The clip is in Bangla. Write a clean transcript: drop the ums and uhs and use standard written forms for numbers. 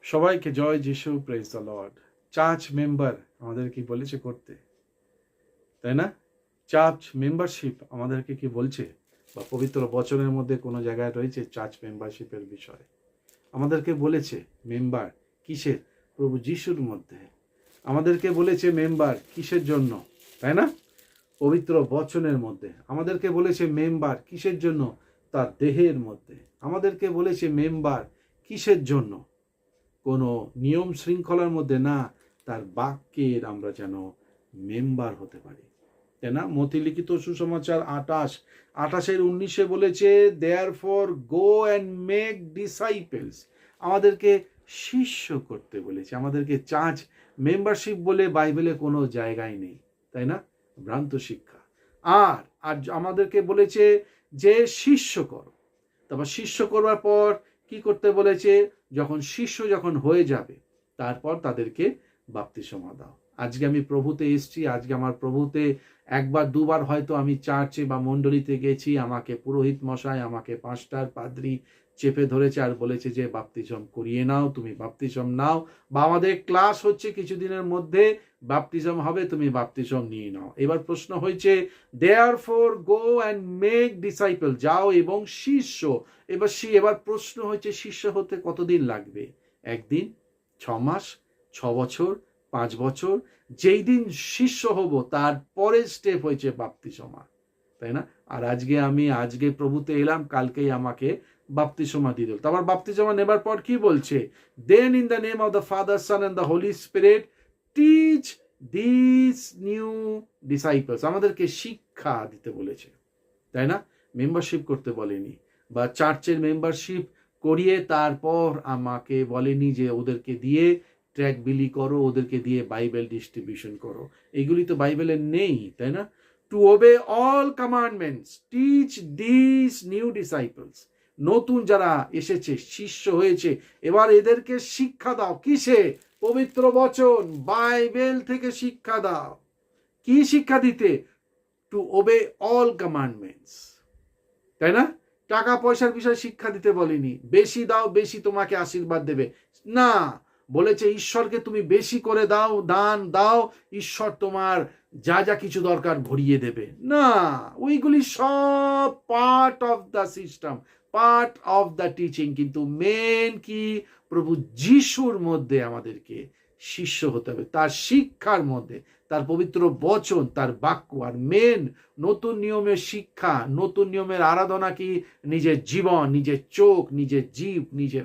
সবাইকে জয় যিশু, praise the lord. Church member আমাদের কি বলেছে করতে, তাই না? চার্চ মেম্বারশিপ আমাদেরকে কি বলছে, বা পবিত্র বচনের মধ্যে কোনো জায়গায় রয়েছে চার্চ মেম্বারশিপের বিষয়ে? আমাদেরকে বলেছে মেম্বার কিসের? প্রভু যিশুর মধ্যে। আমাদেরকে বলেছে মেম্বার কিসের জন্য, তাই না? পবিত্র বচনের মধ্যে। আমাদেরকে বলেছে মেম্বার কিসের জন্য? তার দেহের মধ্যে। আমাদেরকে বলেছে মেম্বার কিসের জন্য? কোনো নিয়ম শৃঙ্খলার মধ্যে না, তার বাক্যের আমরা যেন মেম্বার হতে পারি, তাই না? মতিলিখিত সুসমাচার 28:19 বলেছে, therefore go and make disciples. আমাদেরকে শিষ্য করতে বলেছে। আমাদেরকে চার্চ মেম্বারশিপ বলে বাইবেলে কোনো জায়গায় নেই, তাই না? ভ্রান্ত শিক্ষা। আর আমাদেরকে বলেছে যে শিষ্য করো। তারপর শিষ্য করবার পর কি করতে বলেছে? শিষ্য যখন হয়ে যাবে তারপর তাদেরকে বাপ্তিস্মা দাও। আজকে আমি প্রভুতে এসেছি, আজকে আমার প্রভুতে একবার দুবার হয়তো আমি চার্চে বা মণ্ডলীতে গেছি, আমাকে পুরোহিত মশাই, আমাকে পাস্টার, পাদ্রী চেপে ধরেছে আর বলেছে যে বাপ্তিস্ম করিয়ে নাও, তুমি বাপ্তিস্ম নাও, বা আমাদের ক্লাস হচ্ছে কিছুদিনের মধ্যে বাপ্তিস্ম হবে, তুমি বাপ্তিস্ম নিয়ে নাও। এবার প্রশ্ন হয়েছে, therefore go and make disciple, যাও এবং শিষ্য। এবার প্রশ্ন হচ্ছে, শিষ্য হতে কতদিন লাগবে? 1 দিন, 6 মাস, 6 বছর, 5 বছর? যেই দিন শিষ্য হব তারপরের স্টেপ হয়েছে বাপ্তিস্মা, তাই না? আর আজকে প্রভুতে এলাম, কালকেই আমাকে বাপ্তিস্মা দিয়ে দিল। তারপর বাপ্তিস্মা নেবার পর কি বলছে? Then in the name of the father, son and the holy spirit teach this new disciples. আমাদেরকে শিক্ষা দিতে বলেছে, তাই না? মেম্বারশিপ করতে বলেনি, বা চার্চের মেম্বারশিপ করিয়ে তারপর আমাকে বলেনি যে ওদেরকে দিয়ে ট্র্যাক বিলি করো, ওদেরকে দিয়ে বাইবেল ডিস্ট্রিবিউশন করো। এগুলি তো বাইবেলে নেই, তাই না? Two ওবে all commandments teach this new disciples. নতুন যারা এসেছে, শিষ্য হয়েছে, এবার এদেরকে শিক্ষা দাও। কিসে? পবিত্র বচন, বাইবেল থেকে শিক্ষা দাও। কি শিক্ষা দিতে? টু ওবে অল কমান্ডমেন্টস, তাই না? টাকা পয়সার বিষয়ে শিক্ষা দিতে বলেনি, বেশি দাও বেশি তোমাকে আশীর্বাদ দেবে না। বলেছে ঈশ্বরকে তুমি বেশি করে দাও, দান দাও, ঈশ্বর তোমার যা যা কিছু দরকার ভরিয়ে দেবে না। ওইগুলি সব part of the system, part of the teaching. কিন্তু মেন কি? প্রভু যিশুর মধ্যে আমাদেরকে শিষ্য হতে হবে, তার শিক্ষার মধ্যে, তার পবিত্র বচন, তার বাক্য। আর মেন নতুন নিয়মের শিক্ষা, নতুন নিয়মের আরাধনা কি? নিজের জীবন, নিজের চোখ, নিজের জিভ, নিজের